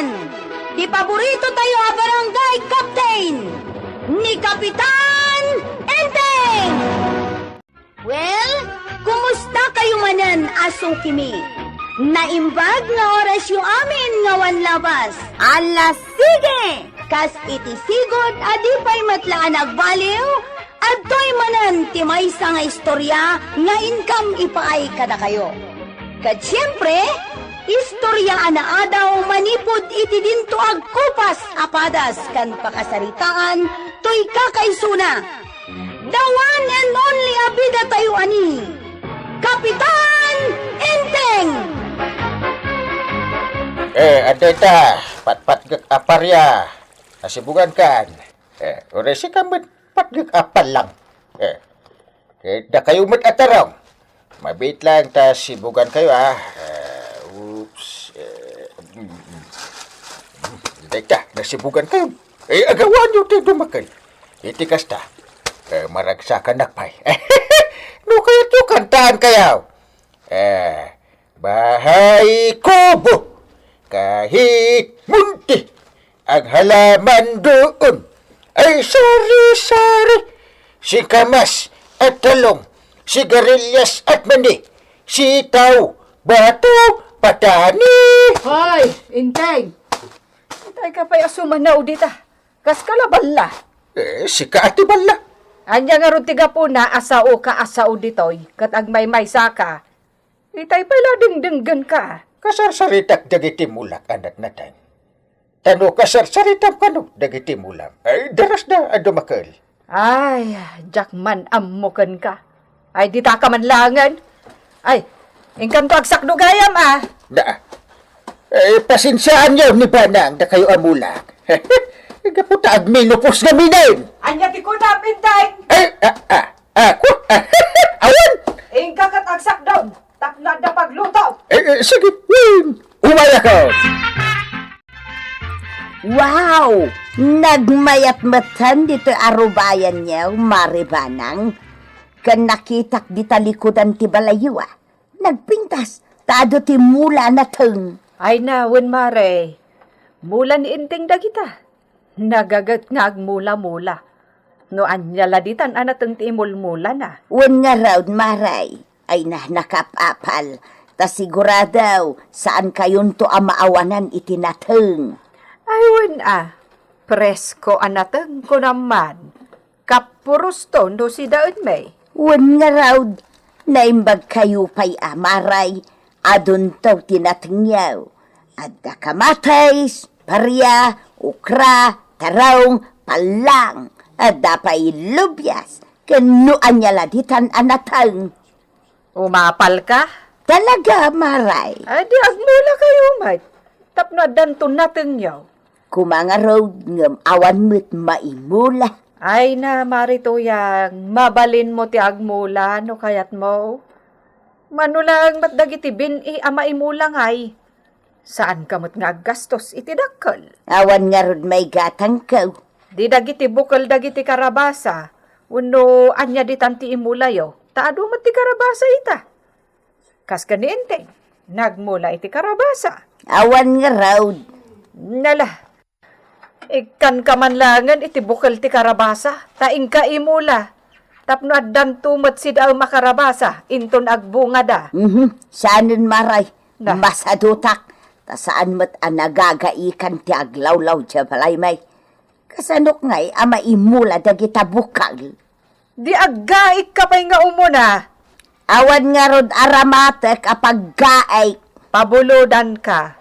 naman, di paborito tayo a barangay captain, ni Kapitan Enteng! Well, kumusta kayo manan, aso kimi? Naimbag nga oras yung amin nga wanlabas. Ala, sige! Kas iti sigod, adi pa'y matlaan agbaliw, at to'y manan timaysa nga istorya nga income ipaay kada kayo. Kat siyempre, istorya ana adaw manipod iti dinto agkupas apadas kan pakasaritaan to'y kakaisuna. The one and only abida tayo ani, Kapitan Enteng! Adeta, pat-pat aparya. Nasibugan kan. Oresi kamet pat apal lang. Da kayo mat-atarong. Mabit lang ta sibugan kayo oops. Adeta, nasibugan kayo. Agawan nyo tayo dumakal. Itikas ta. Maragsakan nakpay. No kayo to kantaan kayo. Bahay kubo. Kahit munti ang halaman doon ay sari-sari. Si kamas at talong, sigarilyas at mani, sitaw, bato, patani. Hoy, Inteng! Intay ka pa'y asumanaw dita. Kas kalabala. Si kaati bala. Anya nga ron tiga po na asao ka asao ditoy. Kat agmay-may saka. Itay pala dingdinggan ka. Kasarsaritak dagiti mulak anak natan. Tano kasarsaritam kano dagiti mulam. Ay, daras na adumakal. Ay, jakman amukan ka. Ay, dita ka manlangan. Ay, ingkam to agsakdo gayam Da. Pasinsaan niyo ni Banang na kayo amulak. Kaputa agminupos na minayin. Anya ti ko na, Inteng! Ako? Awan? Ingkakat agsakdo. Takna na pagluto. Sige, umaya ka. Wow! Nagmayat-matan dito arubayan niya, Maribanang. Kan nakitak di talikudan ti balayiwa. Nagpintas, tado ti mula na teng. Ay nawan, Mare. Mula ni Inteng da kita. Nagagat nga agmula-mula. No anyala ditan anateng ti imul-mula na. Wan nga raw, Maray, ay nakapapal. Ta siguradaw, saan kayon to amaawanan itinateng. Aywan presko anateng ko naman. Kapuros to no si daon may. Wan nga raw, naimbag kayo pa'y Maray, adun to tinatengyaw. Adda kamatis, parya, ukra, tarong, palang, adda pa'y lubyas, kanu anyala ditan anateng. Umapal ka? Talaga, Maray. Adi agmula kayo, Mat. Tapno danton natin yaw. Kumanga road ngam awan mo't maimula. Ay na, Marito yang mabalin mo ti agmula no kayat mo. Manulang matdagiti bin ama imulang ay. Saan kamot nga gastos iti dakkel? Awan nga road may gatang kaw. Di dagiti bukal dagiti karabasa. Uno anya di tanti imulayo. Taado mat ti karabasa ita. Kas kaniente, nagmula iti karabasa. Awan nga road. Nala, ikan kamanlangan iti bukal ti karabasa. Taing ka imula. Tapno addan tumat si daw makarabasa. Inton agbunga da. Saanin, Maray? Na. Masadutak. Ta saan mo't nagagaikan ti aglawlaw dya balay may. Kasanok nga'y ama imula dagita bukal. Di aggaik ka pa'y nga umuna. Awan nga rod aramatek apag gaay. Pabulodan ka.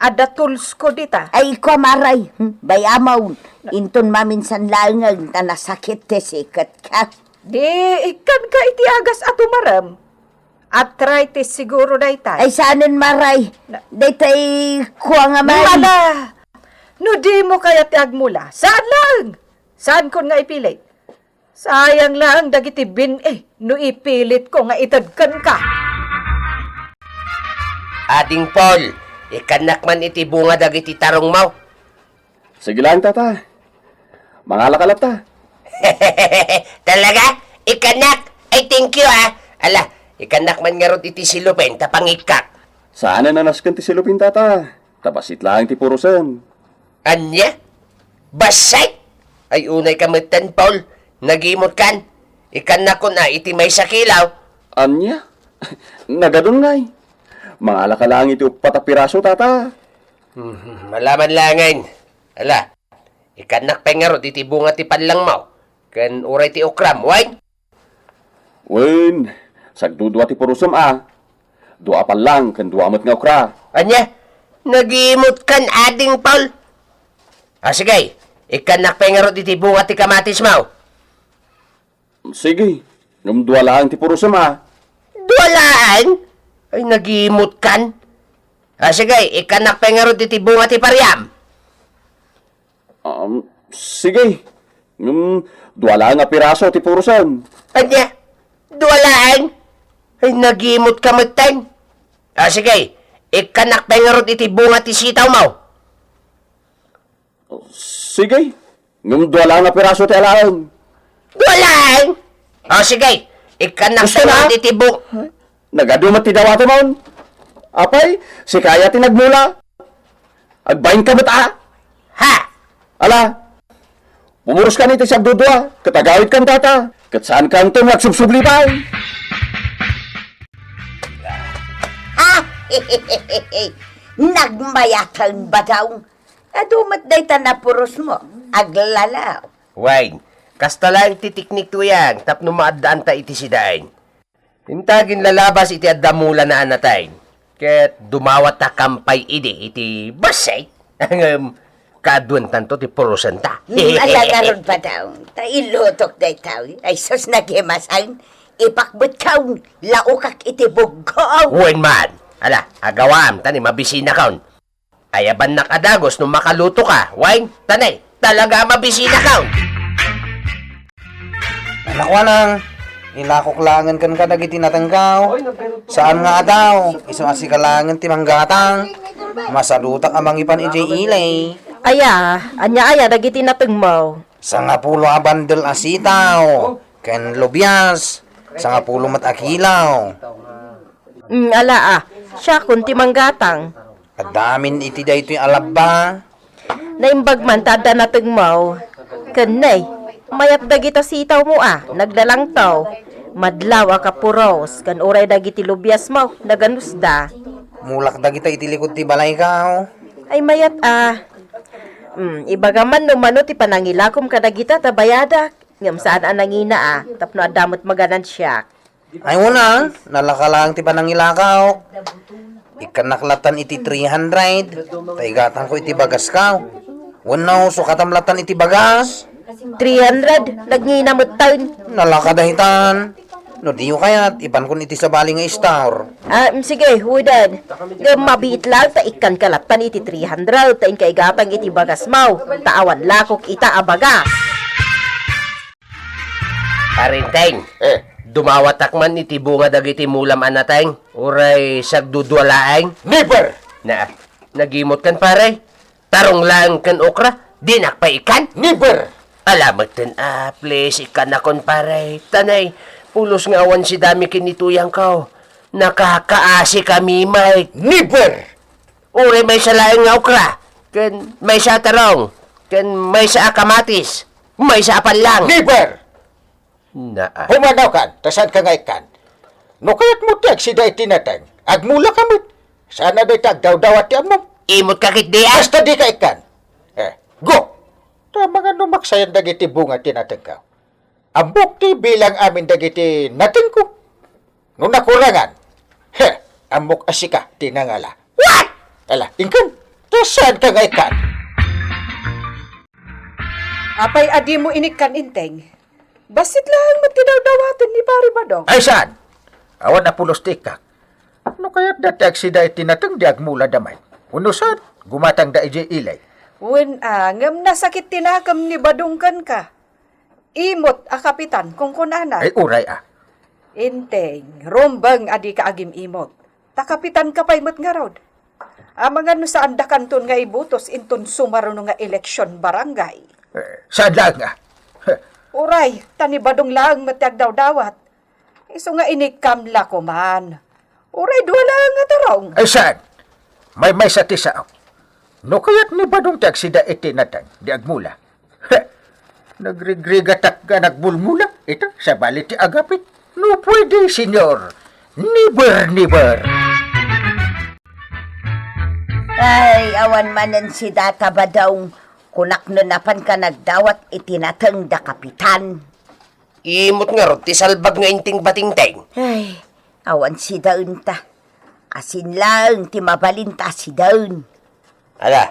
Ada tools ko dita. Ay ko, Maray. Bayamaw. Inton maminsan langang na nasakit te sikat ka. Di ikan ka iti agas at umaram. Arthritis siguro daytay. Ay saanin, Maray? Daytay kuha nga man. Wala! No di mo kaya ti agmula. Saan lang? Saan ko nga ipilit? Sayang lang dagiti bin no ipilit ko nga itadkan ka. Ading Paul, ikanak man iti bunga dagiti tarong mo. Sige lang, tata. Mangalakalat ta. Talaga? Ikanak? Ay, thank you, Ala, ikanak man nga ron iti silupin, tapangikak. Saan na naskan ti silupin, tata? Tabasit lang ti purusan. Anya? Basay? Ay unay kamitan, Paul. Nagimot kan. Ikan na ko na iti may sakilaw. Anya? Nagadun ngay. Mga alaka lang iti patapiraso, tata. Malaman langan. Ala, ikanak pengarot iti bunga ti panlang mo. Kan uray ti okram, wine? Wen, sagdudwa ti purusam Dua pa lang, kan duamot nga okra. Anya? Nagimot kan ading, Paul. Sige, ikanak pengarot iti bunga ti kamatis mo. Sige, ngam dua lang ti purusam Duwalaan? Ay nagimot kan. Sige, ikanak pengarot iti bunga ti pariam. Sige, ngam dua lang nga piraso ti purusan. Anya? Duwalaan? Ay nagimot ka mateng. Sige, ikanak pengarot iti bunga ti sitaw mo. Sige, ngam dua lang nga piraso ti alaan. Duwalaan? Sige, ikanak Gusto pengarot na? iti bunga. Nagadumat ti dawato mon. Apay, si kaya ti nagmula. Agbayin ka mata. Ha? Ala, pumuros ka ni ti sagdudwa. Katagawid kan tata. Kat saan kan to nagsubsubli pa. Ha? Nagmayatan ba daw? Adumat day tanapuros mo. Aglalaw. Wine, kasta lang iti tiknik to yan. Tapno maadaan ta iti sidain. Hintagin lalabas iti adamula na anatay. Ket dumawat ta kampay iti basay. Ang kaduan tanto ti purusan ta. Alagaron pa daw. Ta ilutok day tao. Ay sus nagimasan. Ipakbut kaun. Laukak iti bugaw. Wen man. Ala, agawam, tani mabisina kaun. Ayaban nakadagos nung makaluto ka. Wine, tanay, talaga mabisina kaun. Nakwanang, ilakoklangan kan ka dagiti natanggaw. Saan nga daw? Isang asikalangan ti manggatang. Masalutak amang ipan ijay ilay. Anya dagiti natengmaw. Sa nga pulo a bandel asitaw. Ken lobyas. Sa nga pulo mat akilaw. Siya kunti manggatang. Kadamin iti da ito'y alaba. Naimbag man tada natengmaw. Kanay, mayat dagita sitaw mo nagdalang taw. Madlaw a kapuros, kan uray dagiti lubyas mo, naganusda. Mulak dagita iti likod ti balay kaw. Ay mayat ibagaman no mano ti panangilakom kadagita tabayadak. Ngam saan nangina tapno adamot maganan siya. Ay una, nalakalang ti panangilakaw. Ikanaklatan iti 300. Taigatan ko iti bagas kaw. Wanaw, sukatamlatan iti bagas. 300, nagninamot taon. Nalakadahitan. No diyo kayat, ipan kun iti sa bali nga star. Sige, hudan. Mabiit lang, ta ikan kalatan iti 300, ta kaigatang iti bagas mau. Taawan lakok ita abagas. Parinteng, dumawatak man iti bunga dagiti mulam anateng. Uray sagdudwalaeng. Never! Nagimot kan pare. Tarong lang kan okra. Dinak pa ikan. Never! Alamat ten please ikan akon pare. Tanay, pulos nga awan si dami kinituyang kao. Nakakaasi kami, Mike. Never! Uray may sa laeng nga okra. Ken may sa tarong. Ken may sa akamatis. May sa apan lang. Never! Naa. Humanaw ka, tasan ka nga ikan. No kaya't mo tiyak si day tinatang. Agmula kamit. Sana day tagdaw-dawat yan mo. Imot kakit di Basta di ka ikan. Go! Tama nga numaksayan dagiti bunga tinatang ka. Ambok ti bilang amin dagiti nating ko. No nakurangan. Amok asika tinangala. What? Ala, ingkan. Tasan ka nga ikan. Apay adi mo inikan inteng. Basit lang matinaw-dawatan ni Pari Badong. Ay saan? Awan na pulos tikak. No kaya't datag si day tinatang di agmula damay. Unusan, gumatang da ijay ilay. Wen ngam nasakit tinakam ni Badungkan ka. Imot kapitan kung kunana. Ay uray Inteng, rombang adi ka agim imot. Takapitan ka pa'y mat nga rod. Mga no saan da kanton nga ibutos inton sumaro no nga eleksyon barangay. Saan lang nga? Uray, tani Badong lang matag daw dawat. Iso nga inikamla ko man. Uray, duwa lang nga tarong. Ay saan? May sa tisaw. No kaya't ni Badong ti agsida iti natang di agmula. Heh, nagregregatak ka nagbulmula. Ito, sa bali ti agapit. No pwede, senyor. Never. Ay, awan manen si Data ba daw kunak napan ka nagdawat itinatang da kapitan. Imot nga ro, ti salbag nga inting batingteng. Ay, awan si daun ta. Asin lang ti mabalinta si daun. Ala,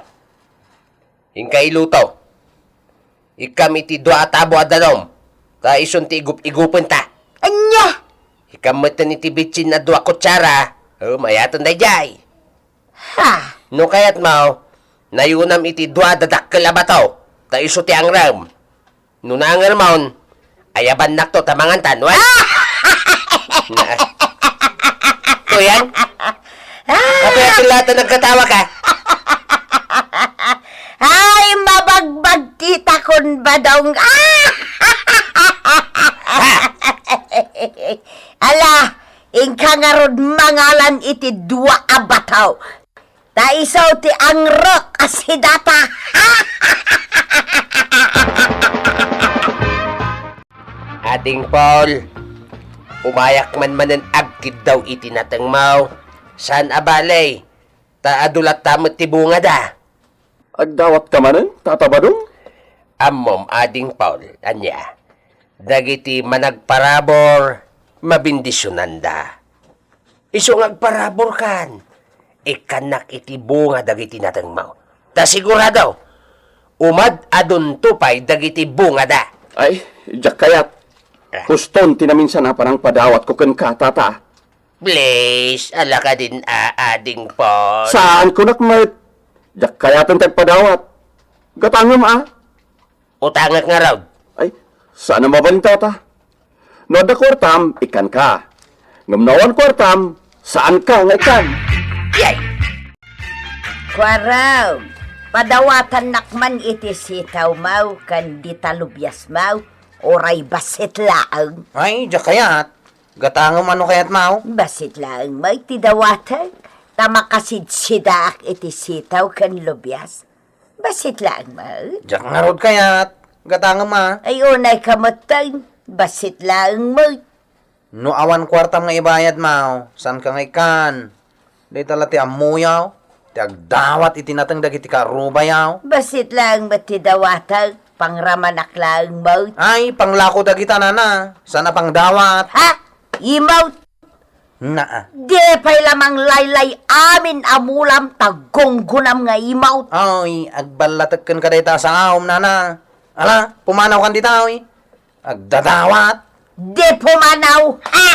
hingkay lutaw. Ikam iti dua atabo adanom. Ta ison ti igup-igupon ta. Anya! Ikam matan iti bitsin na dua kutsara. Mayatan da jay. Ha! No kayat mao, nayunam iti dua dadakkel abataw. Ta iso ti angram. No naangar maon, ayaban nakto tamangantan. What? To yan? Kapaya lahat na nagkatawa ka. Ay, mabagbag kita kon ba daw? Ala, ingka nga rod mangalan iti dua abataw. Taisaw ti angrok asidata. Ading Paul, umayak man manan agkid daw iti natang mau. San abalay? Taadulat tamot ti bunga da. Agdawat ka manen, Tata Badong? Ammom, ading Paul, anya. Dagiti managparabor, mabindisyonan da. Iso ngagparabor kan. Ikanak iti bunga dagiti natang mau. Ta sigurado, umad adun tupay dagiti bunga da. Ay, jak kayat. Huston tinaminsan na parang padawat ko ken ka, Tata. Please, ala ka din ading Paul. Saan ko nakmet? Jak kayatan tayo padawat. Gatangam Utangak nga raw. Ay, saan ang mabalin, Tata? No da kwartam, ikan ka. Ngamnawan kwartam, saan ka nga ikan? Yay! Kwaraw, padawatan nakman iti sitaw mau kan di talubyas mau oray basit laang. Ay, diya kayat. Gatangam ano kayat mau? Basit laang may tidawatan. Tamakasid sidak iti sitaw kan lubyas. Basit laang mau. Diya nga rod kayat. Gatangam Ay unay kamutang. Basit laang mau. No awan kwartam nga ibayad mau. San ka nga ikan? Di tala ti amuyaw. Ti agdawat iti natang dagiti karubayaw. Basit laang matidawatan. Pangramanak laang mau. Ay, panglako dagita na. Sana pangdawat. Ha? Imaw. Naa. Di pa'y lamang laylay amin amulam tagonggunam nga imaw. Ay, agbalatagkan ka dita sa aom, nana. Ala, pumanaw kan dita, oy. Agdadawat. Di pumanaw. Ha?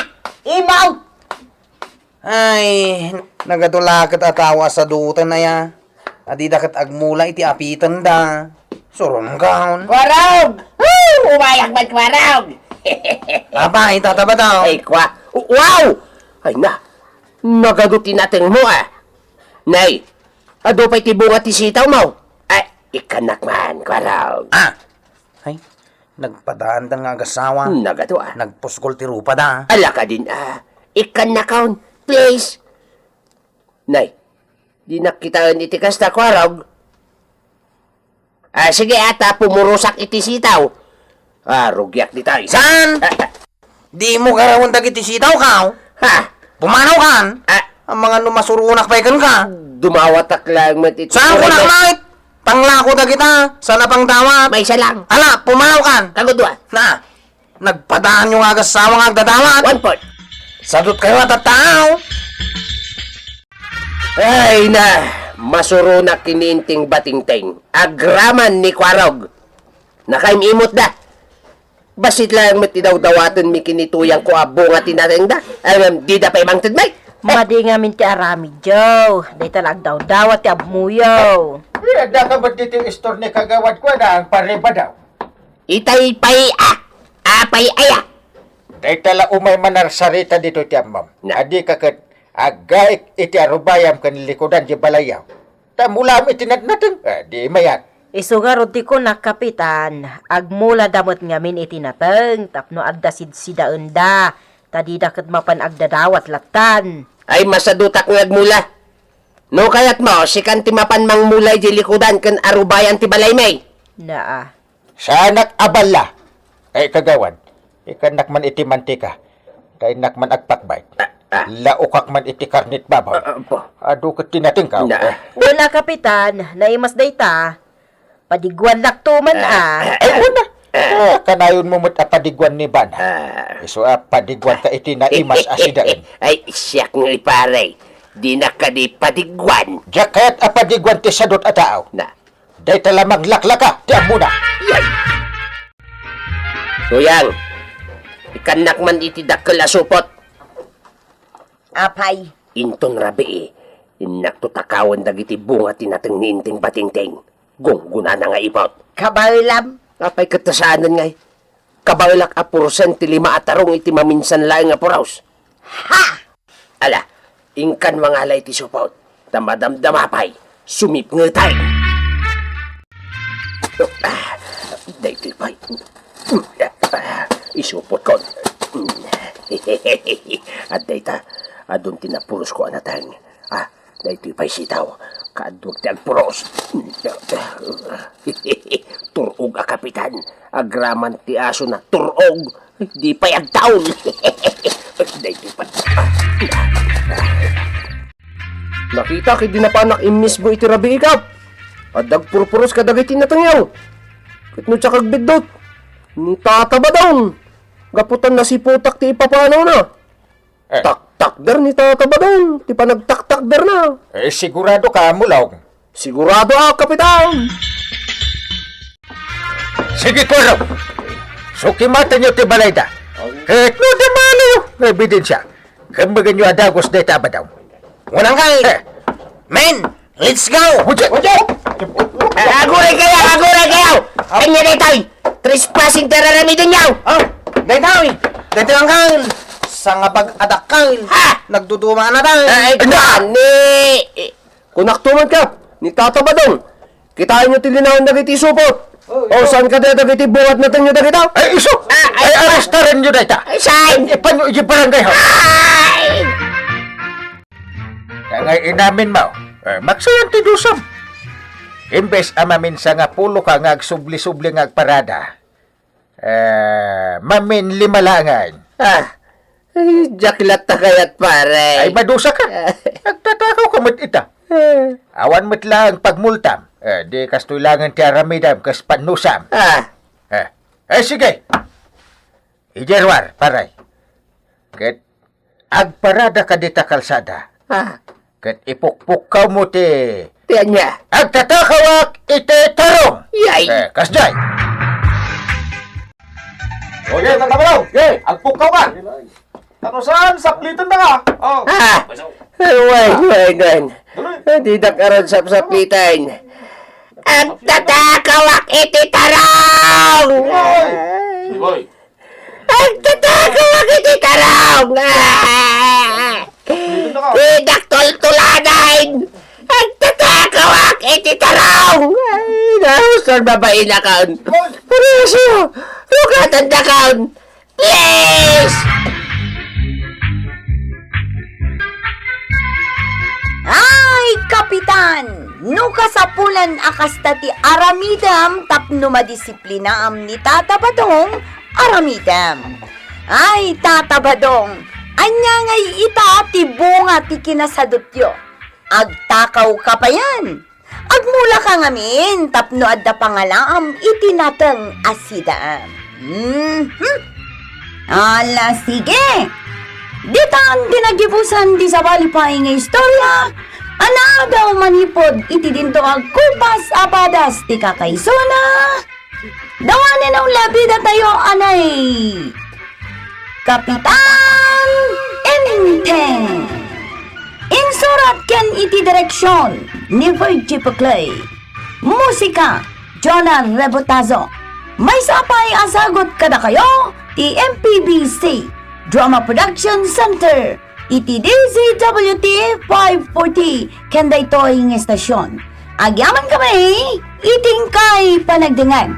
Imaw. Ay, nagatulakat atawa sa dutan na ya. Adi dakat agmula iti apitan da. Suron gaon. Kwarog! Umayak ba't kwarog? Abay, tataba daw. Ay, wow! Ay na, nagadutin natin mo Nay, ado pa'y tibunga ti sitaw mo. Ay, ikanak man, kwarog. Ay, nagpadaan da nga agasawa. Nagado Nagpuskol ti rupa da. Ala ka din ikanakaon, please. Nay, di nakitaan iti kasta, kwarog. Sige ata, pumurusak iti sitaw. Rugyak di tayo. San? Di mo karawon dagiti sitaw ka. Ha? Pumanaw kan? Ang mga numasurunak pa ikan ka. Dumawatak lang mat iti. Saan ko nakmait? Panglako dagita. Sana pang dawat. May isa lang. Ala, pumanaw kan. Kagudwa. Na, nagpadaan yung agasawa nga agdadawat. 1 point. Sadot kayo at tao. Ay na, masurunak kininting batingteng. Agraman ni Kwarog. Nakaimimot da. Basit lang matidaw-dawatan mi kinituyang ko abo nga tinateng da. Di da pa imang tidmay. Madi nga min ti arami, Joe. Day talag daw dawat ti abmuyaw. Ada ka ba't dito istor ni kagawad ko na ang pariba daw? Itay pay apay aya. Dahil tala umay manarsarita dito ti amam. Na. Adi ka kat agaik iti arubayam kan likodan di balayaw. Tamulam iti natnating. Di mayak. Isugarod ti ko na kapitan, agmula damot nga min itinateng, tapno addasid sidaen da, tadi daket mapan agdadawat latan. Ay masadutak ng agmula. No kayat mo, si kan timapan mang mulay di likudan kan arubayan ti balay may. Naa. Sa anak abala. Ay kagawan, ikanak man iti mantika. Kay nak man agpakbay. Laukak man iti karnit babaw. Adu ket tinating ka. Wala, Kapitan. Naimas dayta. Padigwan lakto man Ay una. Kanayon mo mo't apadigwan ni Ban. Iso apadigwan ka iti naimas asidain. Ay, siyak nga pare. Di na ka di padigwan. Diyak kaya't apadigwan ti sadot at tao. Na. Day talamang laklaka, ti muna. Yan. Tuyang, ikanak man iti dakkel asupot. Apay. Inton rabi inak to takawan dagiti bunga tinateng ninting batingting. Gungguna na nga ipot. Kabalam. Apay katasanan ngay. Kabailak a porsyente 5 atarong iti maminsan laing nga puraws. Ha! Ala, ingkan mga alay ti supot. Damadamdamapay, sumipngetay. Dahil pay. Isupot ko. At dayta, adun tinapulos ko anatang. Dahil pay sitaw. Kaadwag ti agpuros. Turog a kapitan. Agraman ti aso na turog. Di pay agtaon. Dahil pay. Nakita kay dinapanak imis mo iti rabi ikaw. At dagpurpuros ka dagiti natangyaw. Kitno tsa kagbigdot. Ni tataba daw. Gaputan na si putak ti ipapanaw na. Tak-tak der ni tataba daw. Ti panagtak-tak der na. Sigurado ka, Mulong. Sigurado ako, kapitan. Sige, Koro. Sukimatan niyo ti balayda. Kahit no di malayo, ebidensya. Kambagan niyo adagos day taba daw. Walang kay! Men! Let's go! Hujan! Aguray kayo! Kanya na ito'y trespassing teraramidin niyo. Daytaw! Daytaw lang kay! Sa nga pag-adak kay! Ha! Nagduduma na tayo! Ay, kunaktuman ka, ni tataba daw. Kitain niyo tilinawan na kiti supot. Saan ka dito kiti buhat na tanyo na kita? Ay, iso! Ay, arrestarin niyo dayta! Ay, saan? Ipanyo, ibarangay ho! Ay! Ngay inamin mo, magsayang tidusam. Imbes amamin sa nga pulo ka nga agsubli-subli nga agparada. Mamin limalangan. Ay, jaklat na kayat pare. Ay madusa ka. Nagtatakaw ka mo't ita. Awan mo't lang pagmultam. Di kastulangan ti aramidam kas panusam. Sige. Ijerwar, paray. Ket agparada ka dita kalsada. Ket ipukpukaw mo ti... Tiyan niya. Agtatakawak iti tarong! Yay! Kasjay! Oye, nagkabalaw! Ye, agpukaw ka! Ano saan? Saplitan na ka! Oh. Wen. Di na karon sapsaplitan. Agtatakawak iti tarong! Boy! Agtatakawak iti tarong! Idak tol-tulanan! Agtatakawak iti tarong! Ay, nahusang babae na kaon. Purisyo! Lukatan na kaon! Please! Ay, Kapitan! No kasapulan akasta ti aramidam tapno madisiplinaam ni Tata Badong aramidam. Ay, Tata Badong! Anya ngay ita ti bunga ti kinasadutyo. Agtakaw ka pa yan. Agmula ka ngamin, tapno adda pangalaam itinatang asidaam. Ala, sige. Dita ang dinagibusan di sa balipay nga istorya. Ana daw manipod iti dinto agkupas abadas ti kakaysona. Dawanin ang labida tayo, anay. Kapitan Enteng. Insurat ken iti direksyon ni Virgie Paclay. Musika, Jonah Rebotazo. May sapay asagot kada kayo, ti MPBC Drama Production Center, iti DZWT 540, ken daytoy ng estasyon. Agyaman kami, iting kay panagdangan.